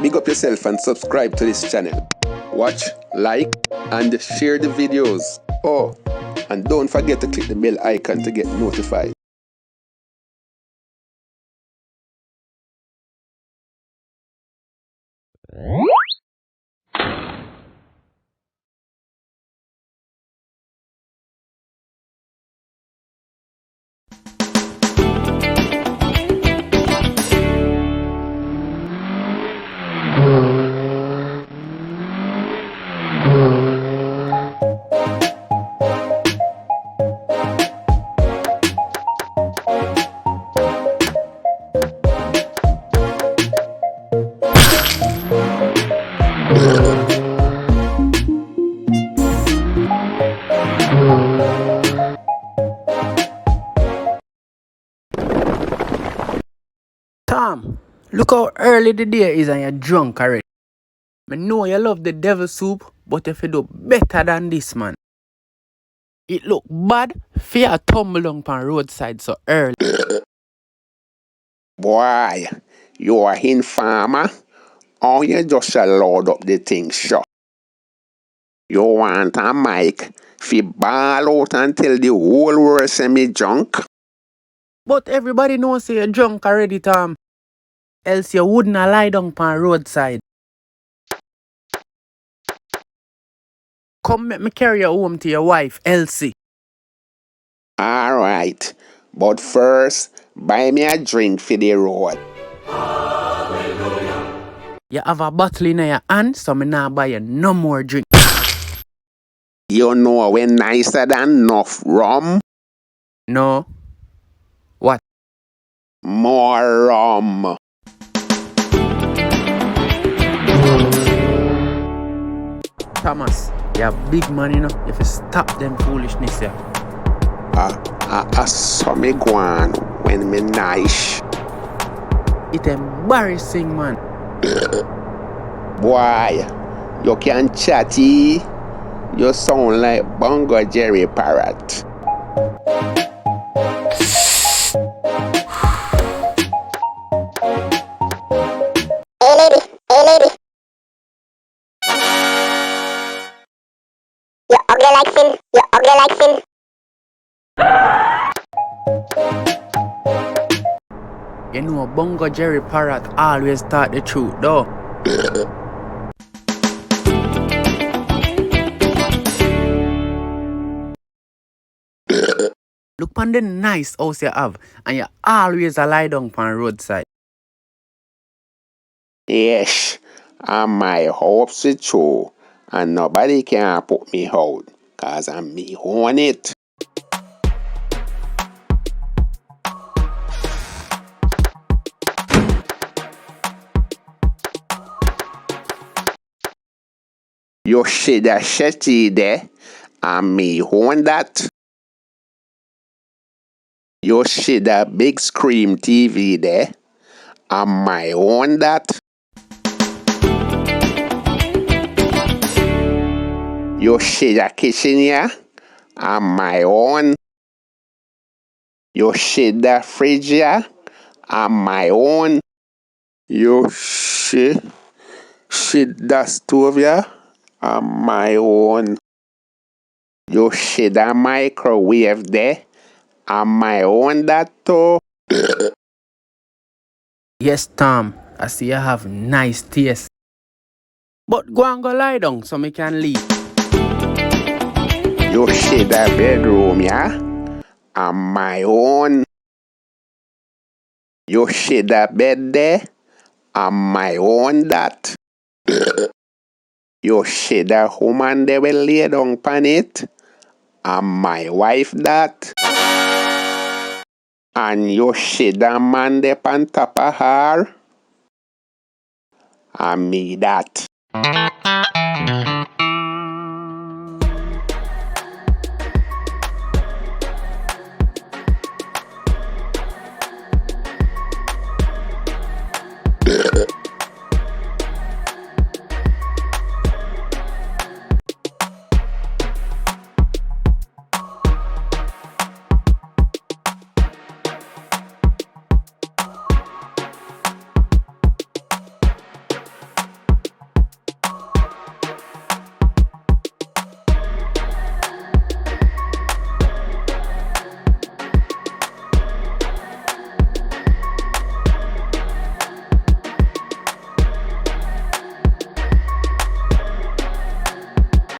Big up yourself and subscribe to this channel. Watch, like, and share the videos. Oh, and don't forget to click the bell icon to get notified. Tom, look how early the day is and you're drunk already. I know you love the devil soup, but if you do better than this, man. It look bad for you to tumble down on roadside so early. Boy, you are informer, or you just load up the thing shut. You want a mic fi ball out and tell the whole world say me junk? But everybody knows you're drunk already, Tom. Else you wouldn't have lie down on roadside. Come make me carry you home to your wife, Elsie. Alright, but first, buy me a drink for the road. You have a bottle in your hand, so me nah buy you no more drink. You know we nicer than enough rum? No. What? More rum. Thomas, you have big money, you know. You have to stop them foolishness here. I saw me go on when me nice. It's embarrassing, man. Boy, you can chatty. You sound like Bongo Jerry Parrot. Hey lady. You ugly like sin. You know, Bongo Jerry Parrot always taught the truth, though. Look on the nice house you have, and you always a lie down on roadside. Yes, and my hopes is true, and nobody can put me out, cause I'm me own it. You should have shetty there, and me own that. You should have big screen TV there, and my own that. You should have kitchen here, and my own. You should have fridge here, and my own. You should that stove here, and my own. You should have microwave there, and my own that too. Yes, Tom, I see you have nice taste. But go and go lie down so me can leave. You should have bedroom yeah, and my own. You should have bed there, and my own that. You should have woman they will lay down pan it, and my wife that. And you should have man they pan top of her, and me that.